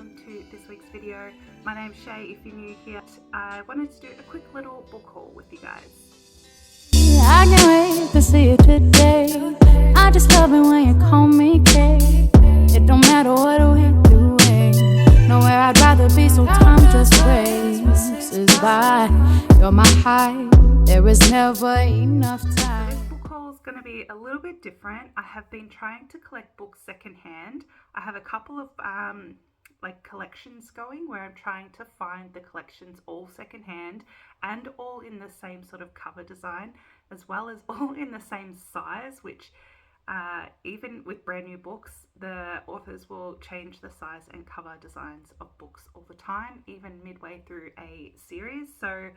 welcome to this week's video. My name's Shay. If you're new here, I wanted to do a quick little book haul with you guys. I can't wait to see you today. I just love it when you call me Kay. It don't matter what we're doing. Nowhere I'd rather be, so time just races by. You're my high, there is never enough time. This book haul is going to be a little bit different. I have been trying to collect books secondhand. I have a couple of collections going where I'm trying to find the collections all secondhand and all in the same sort of cover design, as well as all in the same size, which even with brand new books, the authors will change the size and cover designs of books all the time, even midway through a series. So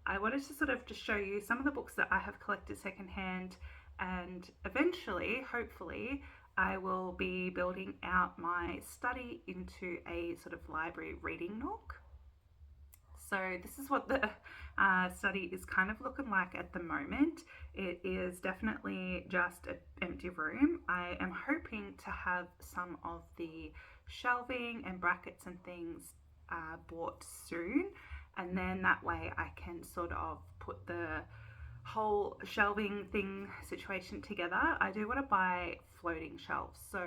I wanted to sort of just show you some of the books that I have collected secondhand, and eventually, hopefully, I will be building out my study into a sort of library reading nook. So this is what the study is kind of looking like at the moment. It is definitely just an empty room. I am hoping to have some of the shelving and brackets and things bought soon, and then that way I can sort of put the whole shelving thing situation together. I do want to buy floating shelves, so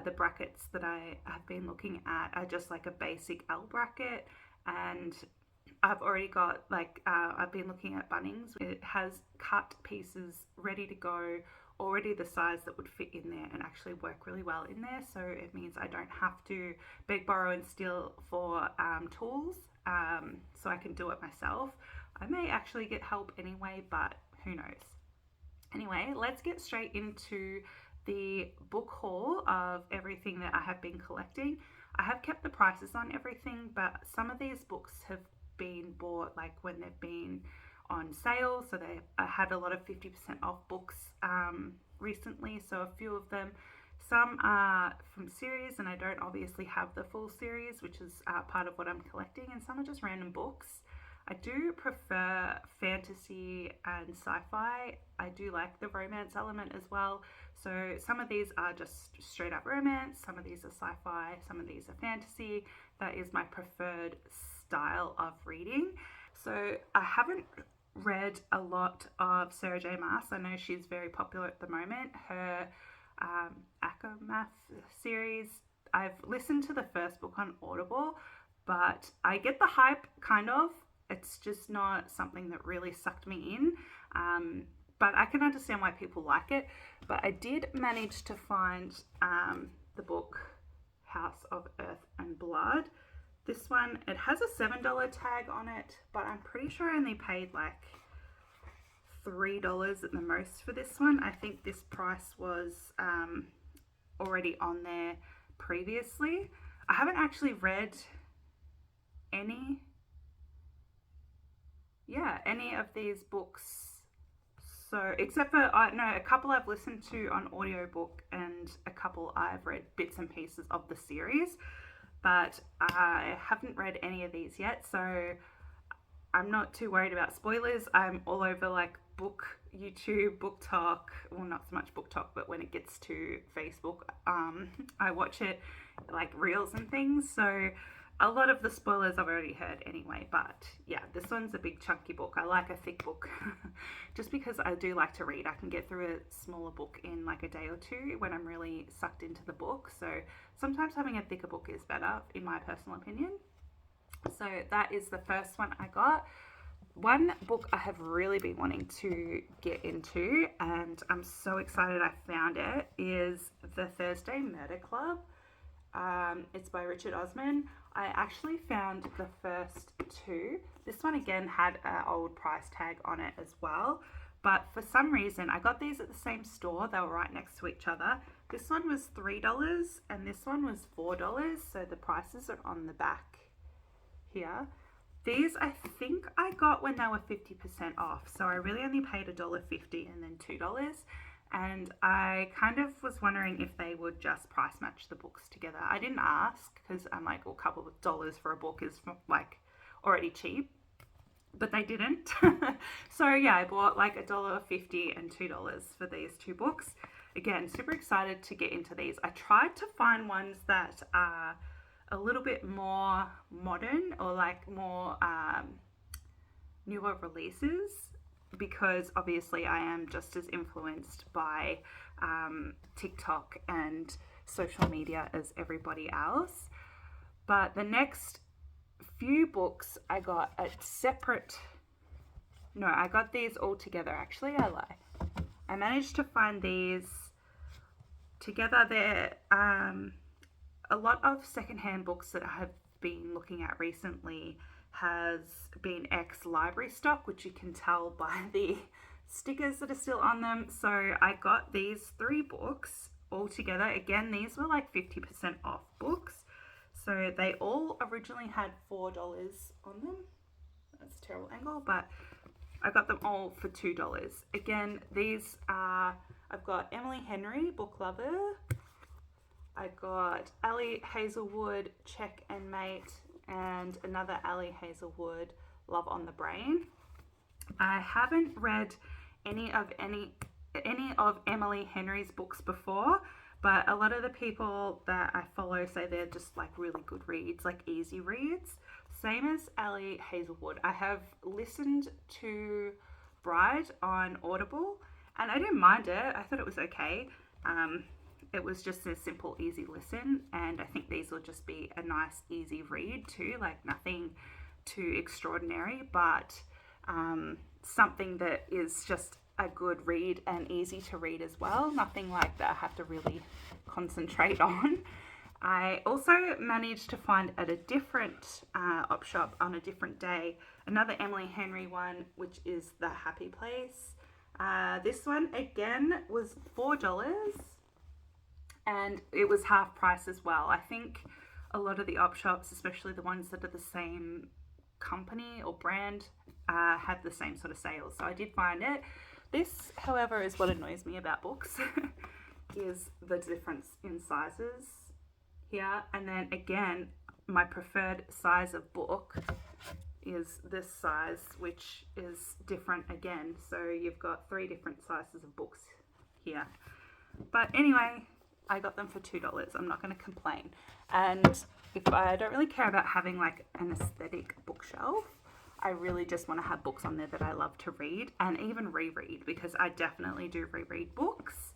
the brackets that I have been looking at are just like a basic L bracket, and I've already got I've been looking at Bunnings. It has cut pieces ready to go, already the size that would fit in there and actually work really well in there, so it means I don't have to beg, borrow and steal for tools, so I can do it myself. I may actually get help anyway, but who knows. Anyway, let's get straight into the book haul of everything that I have been collecting. I have kept the prices on everything, but some of these books have been bought like when they've been on sale, so I had a lot of 50% off books recently, so a few of them. Some are from series, and I don't obviously have the full series, which is part of what I'm collecting, and some are just random books. I do prefer fantasy and sci-fi. I do like the romance element as well. So some of these are just straight up romance, some of these are sci-fi, some of these are fantasy. That is my preferred style of reading. So I haven't read a lot of Sarah J. Maas. I know she's very popular at the moment. Her Akamath series, I've listened to the first book on Audible, but I get the hype kind of. It's just not something that really sucked me in, but I can understand why people like it. But I did manage to find the book House of Earth and Blood. This one, it has a $7 tag on it, but I'm pretty sure I only paid like $3 at the most for this one. I think this price was already on there previously. I haven't actually read any of these books, so except for a couple I've listened to on audiobook and a couple I've read bits and pieces of the series, but I haven't read any of these yet, so I'm not too worried about spoilers. I'm all over like book YouTube, book talk, well, not so much book talk, but when it gets to Facebook, I watch it like reels and things, so a lot of the spoilers I've already heard anyway. But yeah, this one's a big chunky book. I like a thick book just because I do like to read. I can get through a smaller book in like a day or two when I'm really sucked into the book, so sometimes having a thicker book is better in my personal opinion. So that is the first one I got. One book I have really been wanting to get into, and I'm so excited I found it, is The Thursday Murder Club. It's by Richard Osman. I actually found the first two. This one again had an old price tag on it as well, but for some reason I got these at the same store. They were right next to each other. This one was $3 and this one was $4, so the prices are on the back here. These I think I got when they were 50% off, so I really only paid $1.50 and then $2. And I kind of was wondering if they would just price match the books together. I didn't ask because I'm like, well, a couple of dollars for a book is like already cheap, but they didn't. So yeah, I bought like $1.50 and $2 for these two books. Again, super excited to get into these. I tried to find ones that are a little bit more modern or like more newer releases, because obviously I am just as influenced by TikTok and social media as everybody else. But the next few books I got at separate. No, I got these all together. Actually, I lie. I managed to find these together. They're a lot of secondhand books that I have been looking at recently has been ex-library stock, which you can tell by the stickers that are still on them. So I got these 3 books all together. Again, these were like 50% off books. So they all originally had $4 on them. That's a terrible angle, but I got them all for $2. Again, these are, I've got Emily Henry, Book Lover. I got Ali Hazelwood, Check and Mate, and another Ali Hazelwood, Love on the Brain. I haven't read any of Emily Henry's books before, but a lot of the people that I follow say they're just like really good reads, like easy reads. Same as Ali Hazelwood. I have listened to Bride on Audible and I didn't mind it. I thought it was okay. It was just a simple, easy listen, and I think these will just be a nice, easy read too, like nothing too extraordinary, but something that is just a good read and easy to read as well. Nothing like that I have to really concentrate on. I also managed to find at a different op shop on a different day another Emily Henry one, which is The Happy Place. This one again was $4 and it was half price as well. I think a lot of the op shops, especially the ones that are the same company or brand, have the same sort of sales. So I did find it. This, however, is what annoys me about books, is the difference in sizes here. And then again, my preferred size of book is this size, which is different again. So you've got 3 different sizes of books here. But anyway, I got them for $2. I'm not going to complain. And if I don't really care about having like an aesthetic bookshelf, I really just want to have books on there that I love to read and even reread, because I definitely do reread books.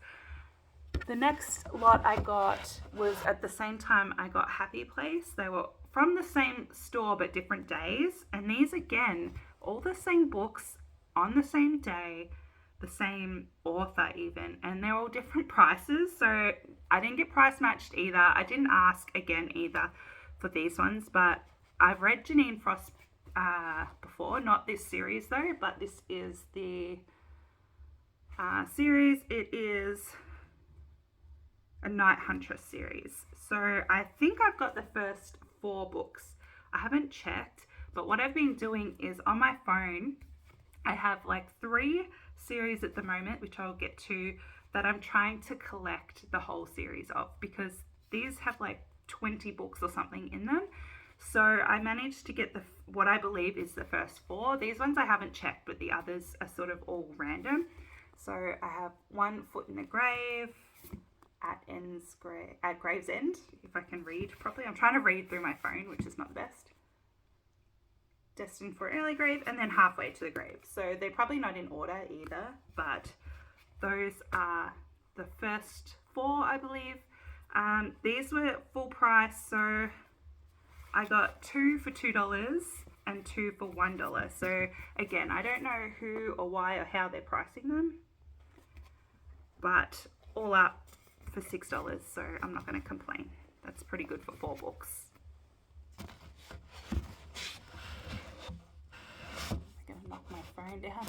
The next lot I got was at the same time I got Happy Place. They were from the same store but different days. And these again, all the same books on the same day, the same author even, and they're all different prices. So I didn't get price matched either. I didn't ask again either for these ones, but I've read Janine Frost before, not this series though, but this is the series. It is a Night Huntress series. So I think I've got the first 4 books. I haven't checked, but what I've been doing is on my phone, I have like 3 series at the moment, which I'll get to, that I'm trying to collect the whole series of, because these have like 20 books or something in them. So I managed to get what I believe is the first 4. These ones I haven't checked, but the others are sort of all random. So I have One Foot in the Grave, at Gravesend, if I can read properly. I'm trying to read through my phone, which is not the best. Destined for an Early Grave, and then Halfway to the Grave. So they're probably not in order either, but those are the first 4, I believe. These were full price, so I got 2 for $2 and 2 for $1. So again, I don't know who or why or how they're pricing them, but all up for $6, so I'm not going to complain. That's pretty good for 4 books. I'm going to knock my phone down.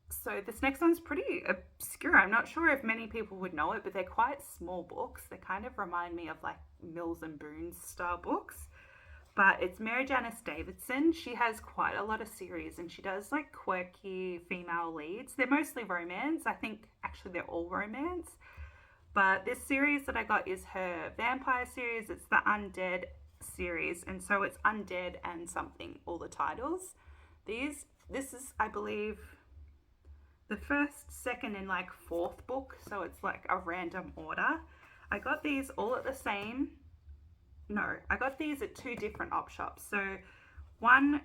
So this next one's pretty obscure. I'm not sure if many people would know it, but they're quite small books. They kind of remind me of like Mills and Boons style books. But it's Mary Janice Davidson. She has quite a lot of series and she does like quirky female leads. They're mostly romance. I think actually they're all romance. But this series that I got is her vampire series. It's the Undead series. And so it's Undead and something, all the titles. This is, I believe, the first, second, and like 4th book. So it's like a random order. I got these all at the same no, I got these at two different op shops. So one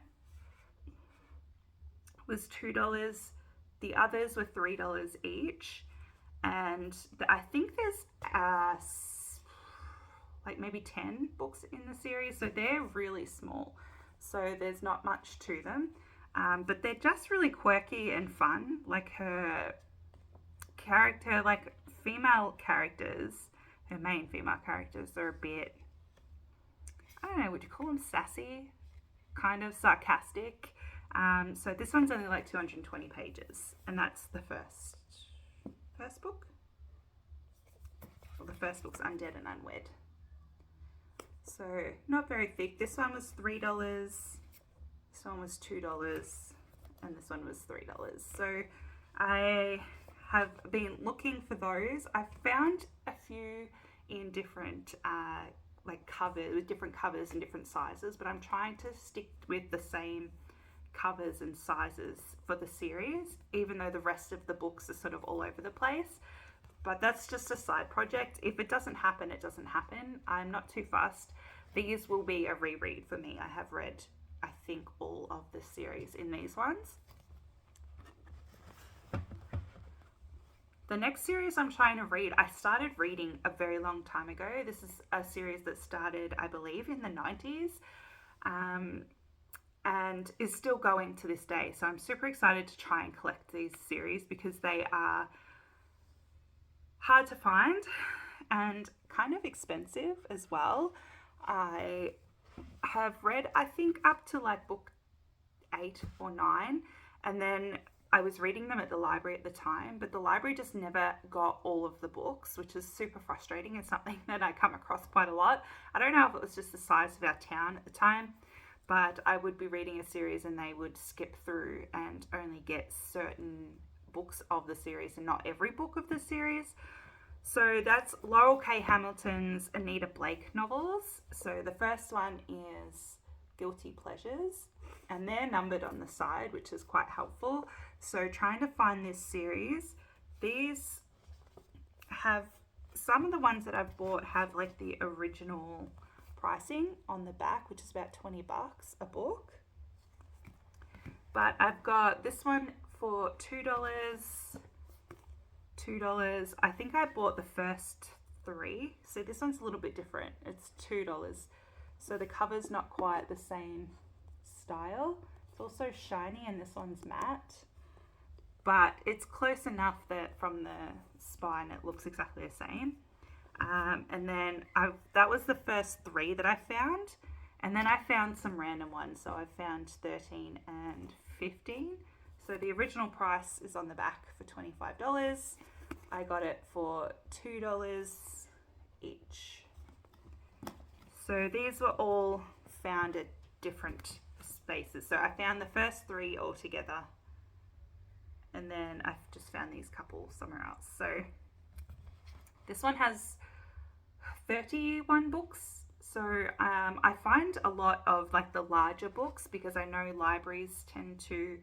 was $2, the others were $3 each. And I think there's like maybe 10 books in the series, so they're really small. So there's not much to them. But they're just really quirky and fun. Like her character, like female characters, her main female characters are a bit, I don't know, would you call them sassy? Kind of sarcastic. So this one's only like 220 pages, and that's the first book. Well, the first book's Undead and Unwed. So not very thick. This one was $3. This one was $2, and this one was $3. So I have been looking for those. I found a few in different like covers, with different covers and different sizes, but I'm trying to stick with the same covers and sizes for the series, even though the rest of the books are sort of all over the place. But that's just a side project. If it doesn't happen, it doesn't happen. I'm not too fussed. These will be a reread for me. I have read, I think, all of the series in these ones. The next series I'm trying to read, I started reading a very long time ago. This is a series that started, I believe, in the 90s and is still going to this day. So I'm super excited to try and collect these series because they are hard to find and kind of expensive as well. I have read, I think, up to like book 8 or 9, and then I was reading them at the library at the time, but the library just never got all of the books, which is super frustrating and something that I come across quite a lot. I don't know if it was just the size of our town at the time, but I would be reading a series and they would skip through and only get certain books of the series and not every book of the series. So that's Laurel K. Hamilton's Anita Blake novels. So the first one is Guilty Pleasures, and they're numbered on the side, which is quite helpful. So trying to find this series, these have, some of the ones that I've bought have like the original pricing on the back, which is about $20 a book. But I've got this one for $2. I think I bought the first 3. So this one's a little bit different. It's $2. So the cover's not quite the same style. It's also shiny and this one's matte. But it's close enough that from the spine it looks exactly the same. And then that was the first 3 that I found. And then I found some random ones. So I found 13 and 15. So the original price is on the back for $25. I got it for $2 each. So these were all found at different spaces. So I found the first 3 all together, and then I've just found these couple somewhere else. So this one has 31 books. So I find a lot of like the larger books, because I know libraries tend to,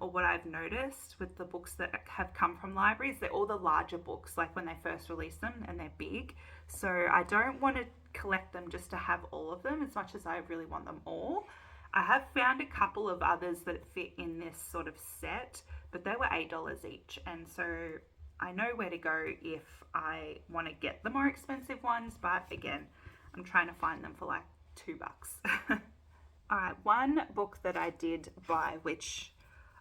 or what I've noticed with the books that have come from libraries, they're all the larger books, like when they first release them, and they're big. So I don't want to collect them just to have all of them as much as I really want them all. I have found a couple of others that fit in this sort of set, but they were $8 each. And so I know where to go if I want to get the more expensive ones, but again, I'm trying to find them for like $2. Alright, one book that I did buy, which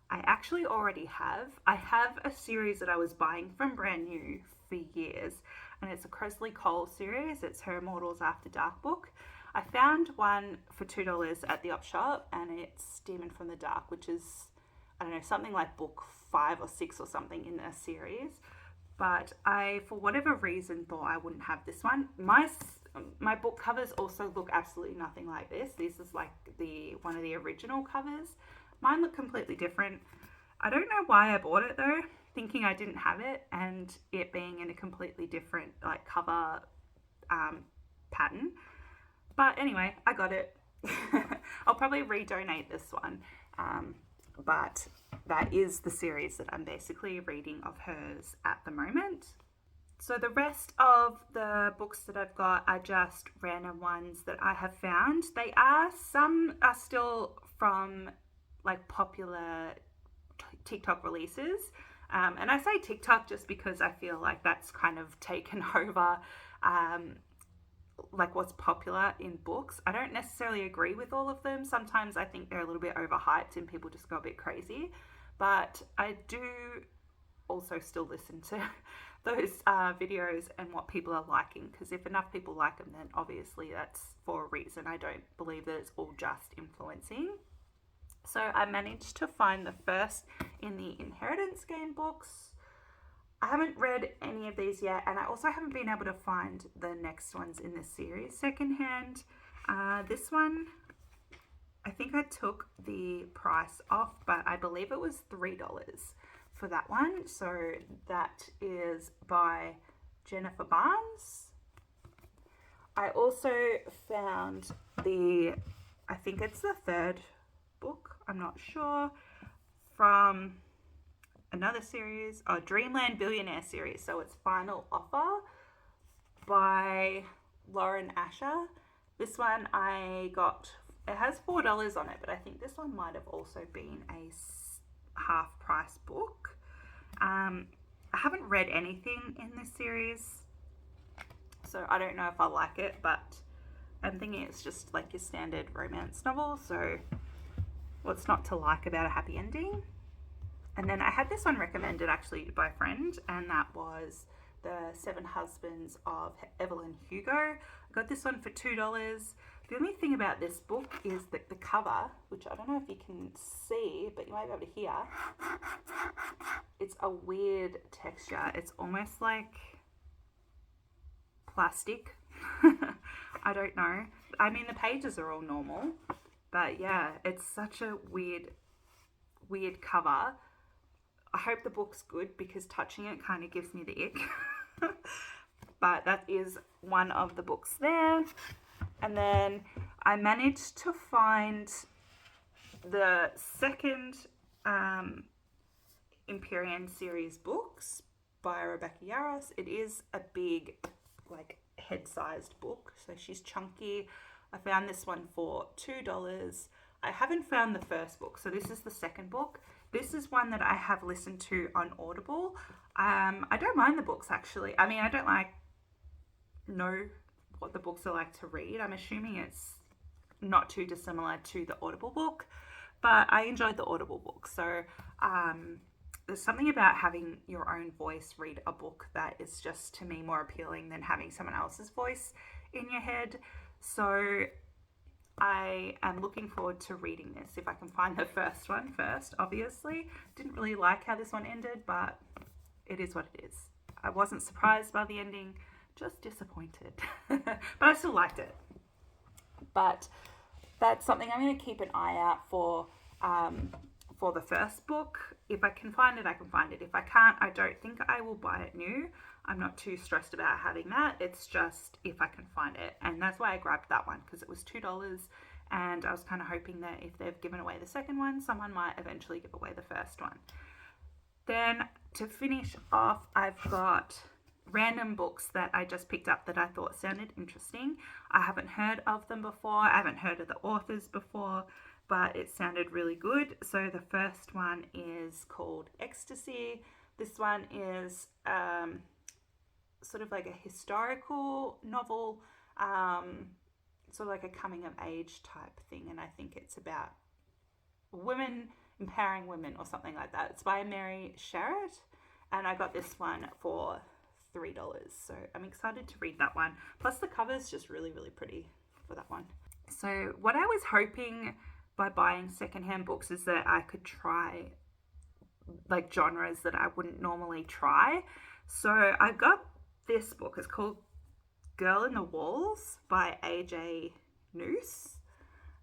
I actually already have. I have a series that I was buying from Brand New for years, and it's a Cresley Cole series. It's her Immortals After Dark book. I found one for $2 at the op shop, and it's Demon from the Dark, which is, I don't know, something like book 5 or 6 or something in a series. But I, for whatever reason, thought I wouldn't have this one. My book covers also look absolutely nothing like this. This is like one of the original covers. Mine look completely different. I don't know why I bought it though, thinking I didn't have it, and it being in a completely different like cover pattern. But anyway, I got it. I'll probably redonate this one. But that is the series that I'm basically reading of hers at the moment. So the rest of the books that I've got are just random ones that I have found. Some are still from like popular TikTok releases. And I say TikTok just because I feel like that's kind of taken over um, like what's popular in books. I don't necessarily agree with all of them. Sometimes I think they're a little bit overhyped and people just go a bit crazy. But I do also still listen to those videos and what people are liking, because if enough people like them, then obviously that's for a reason. I don't believe that it's all just influencing. So I managed to find the first in the Inheritance Game books. I haven't read any of these yet, and I also haven't been able to find the next ones in this series. Secondhand, this one, I think I took the price off, but I believe it was $3 for that one. So that is by Jennifer Barnes. I also found I think it's the third book, I'm not sure, from another series, Dreamland Billionaire series. So it's Final Offer by Lauren Asher. This one I got, it has $4 on it, but I think this one might have also been a half price book. I haven't read anything in this series, so I don't know if I like it, but I'm thinking it's just like your standard romance novel, so what's not to like about a happy ending? And then I had this one recommended actually by a friend, and that was The Seven Husbands of Evelyn Hugo. I got this one for $2. The only thing about this book is that the cover, which I don't know if you can see, but you might be able to hear, it's a weird texture. It's almost like plastic. I don't know. I mean, the pages are all normal, but yeah, it's such a weird cover. I hope the book's good because touching it kind of gives me the ick. But that is one of the books there. And then I managed to find the second Empyrean series books by Rebecca Yarros. It is a big, like, head-sized book, so she's chunky. I found this one for $2. I haven't found the first book, so this is the second book. This is one that I have listened to on Audible. I don't mind the books, actually. I mean, I don't know what the books are like to read. I'm assuming it's not too dissimilar to the Audible book, but I enjoyed the Audible book. So there's something about having your own voice read a book that is just, to me, more appealing than having someone else's voice in your head. So I am looking forward to reading this, if I can find the first one first, obviously. Didn't really like how this one ended, but it is what it is. I wasn't surprised by the ending, just disappointed. But I still liked it. But that's something I'm going to keep an eye out for the first book. If I can find it, I can find it. If I can't, I don't think I will buy it new. I'm not too stressed about having that. It's just if I can find it. And that's why I grabbed that one, because it was $2. And I was kind of hoping that if they've given away the second one, someone might eventually give away the first one. Then to finish off, I've got random books that I just picked up that I thought sounded interesting. I haven't heard of them before. I haven't heard of the authors before, but it sounded really good. So the first one is called Ecstasy. This one is sort of like a historical novel, sort of like a coming of age type thing, and I think it's about women empowering women or something like that. It's by Mary Sharratt, and I got this one for $3, so I'm excited to read that one. Plus the cover's just really, really pretty for that one. So what I was hoping by buying secondhand books is that I could try like genres that I wouldn't normally try. So I got this book. It's called Girl in the Walls by AJ Noose.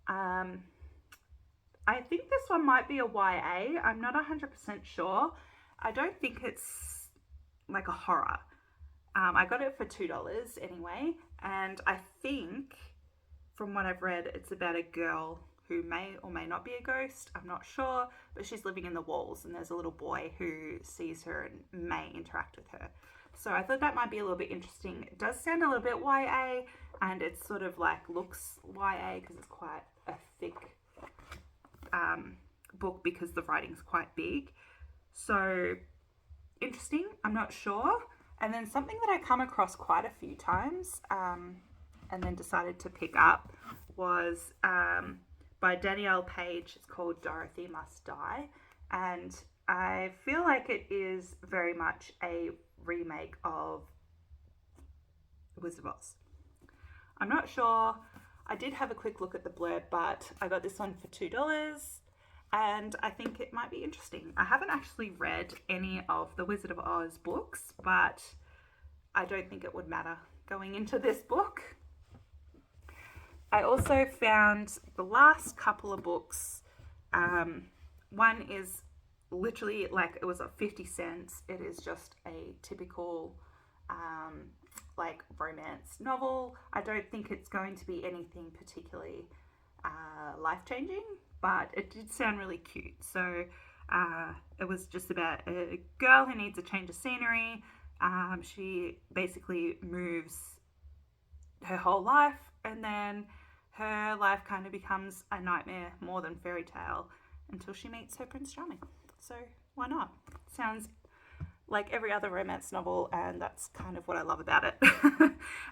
I think this one might be a YA. I'm not 100% sure. I don't think it's like a horror. I got it for $2 anyway, and I think from what I've read, it's about a girl who may or may not be a ghost. I'm not sure, but she's living in the walls, and there's a little boy who sees her and may interact with her. So I thought that might be a little bit interesting. It does sound a little bit YA, and it's sort of like looks YA because it's quite a thick book because the writing's quite big. So interesting. I'm not sure. And then something that I come across quite a few times and then decided to pick up was by Danielle Page. It's called Dorothy Must Die. And I feel like it is very much a remake of Wizard of Oz. I'm not sure. I did have a quick look at the blurb, but I got this one for $2 and I think it might be interesting. I haven't actually read any of the Wizard of Oz books, but I don't think it would matter going into this book. I also found the last couple of books. One is literally like it was 50 cents. It is just a typical like romance novel. I don't think it's going to be anything particularly life-changing, but it did sound really cute. So it was just about a girl who needs a change of scenery. She basically moves her whole life, and then her life kind of becomes a nightmare more than fairy tale until she meets her Prince Charming. So why not? Sounds like every other romance novel, and that's kind of what I love about it.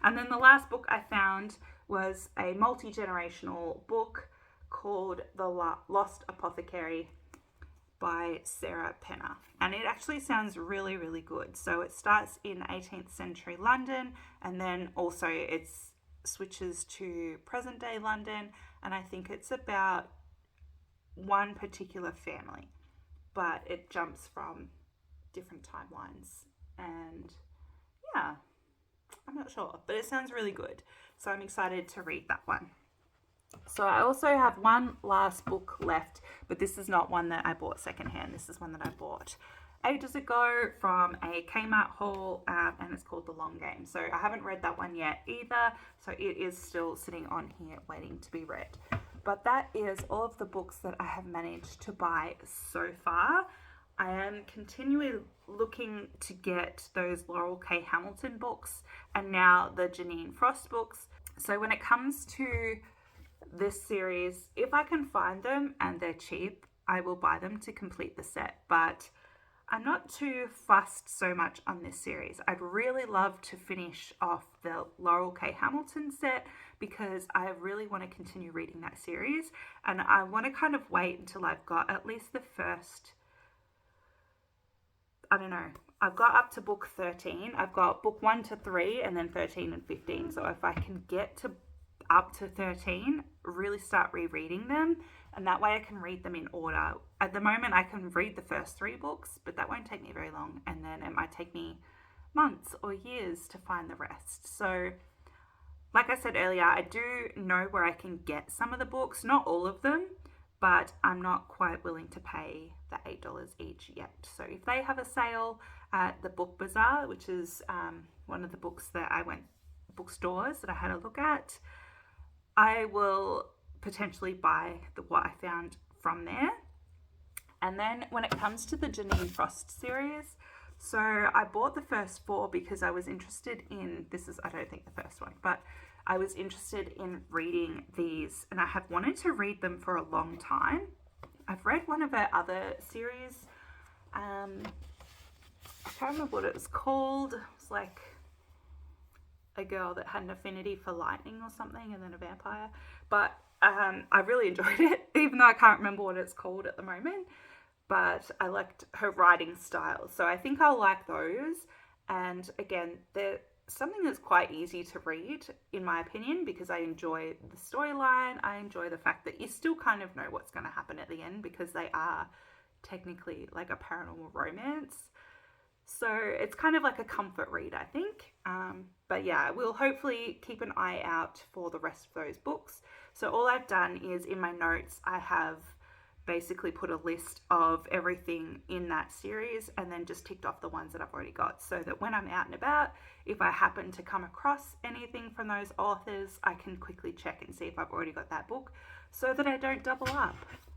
And then the last book I found was a multi-generational book called The Lost Apothecary by Sarah Penner, and it actually sounds really, really good. So it starts in 18th century London, and then also it switches to present day London, and I think it's about one particular family, but it jumps from different timelines, and yeah, I'm not sure, but it sounds really good, so I'm excited to read that one. So I also have one last book left, but this is not one that I bought secondhand. This is one that I bought ages ago from a Kmart haul, and it's called The Long Game. So I haven't read that one yet either, so it is still sitting on here waiting to be read. But that is all of the books that I have managed to buy so far. I am continually looking to get those Laurel K. Hamilton books and now the Janine Frost books. So when it comes to this series, if I can find them and they're cheap, I will buy them to complete the set. But I'm not too fussed so much on this series. I'd really love to finish off the Laurel K. Hamilton set because I really want to continue reading that series, and I want to kind of wait until I've got at least the first, I don't know, I've got up to book 13. I've got book 1 to 3 and then 13 and 15. So if I can get to up to 13, really start rereading them, and that way I can read them in order. At the moment I can read the first 3 books, but that won't take me very long, and then it might take me months or years to find the rest. So like I said earlier, I do know where I can get some of the books, not all of them, but I'm not quite willing to pay the $8 each yet. So if they have a sale at the Book Bazaar, which is one of the bookstores that I had a look at, I will potentially buy what I found from there. And then when it comes to the Janine Frost series, so I bought the first 4 because I was interested in, I don't think the first one, but I was interested in reading these, and I have wanted to read them for a long time. I've read one of her other series. I can't remember what it was called. It was like a girl that had an affinity for lightning or something, and then a vampire. But I really enjoyed it, even though I can't remember what it's called at the moment. But I liked her writing style, so I think I'll like those. And again, they're something that's quite easy to read, in my opinion, because I enjoy the storyline. I enjoy the fact that you still kind of know what's going to happen at the end, because they are technically like a paranormal romance. So it's kind of like a comfort read, I think. But yeah, we'll hopefully keep an eye out for the rest of those books. So all I've done is in my notes, I have basically put a list of everything in that series and then just ticked off the ones that I've already got, so that when I'm out and about, if I happen to come across anything from those authors, I can quickly check and see if I've already got that book, so that I don't double up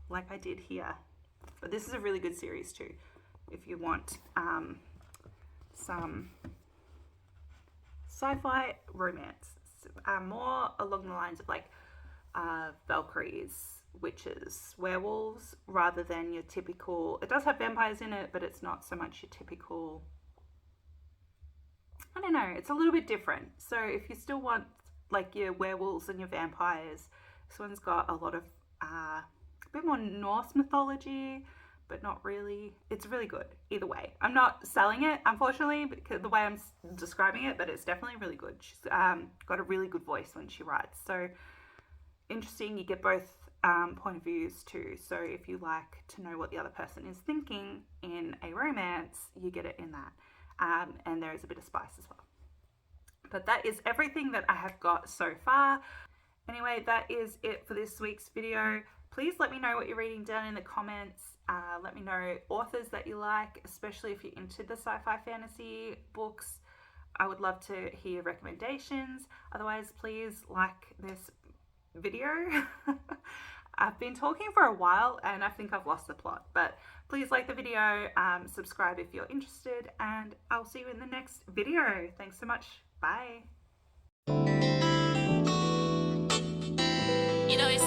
like I did here. But this is a really good series too, if you want some sci-fi romance, more along the lines of like Valkyries, witches, werewolves, rather than your typical. It does have vampires in it, but it's not so much your typical. I don't know. It's a little bit different. So if you still want like your werewolves and your vampires, this one's got a lot of a bit more Norse mythology, but not really. It's really good either way. I'm not selling it, unfortunately, because the way I'm describing it, but it's definitely really good. She's got a really good voice when she writes. So interesting. You get both point of views too. So if you like to know what the other person is thinking in a romance, you get it in that. And there is a bit of spice as well. But that is everything that I have got so far. Anyway, that is it for this week's video. Please let me know what you're reading down in the comments. Let me know authors that you like, especially if you're into the sci-fi fantasy books. I would love to hear recommendations. Otherwise, please like this video. I've been talking for a while and I think I've lost the plot, but please like the video, subscribe if you're interested, and I'll see you in the next video. Thanks so much. Bye. You know, it's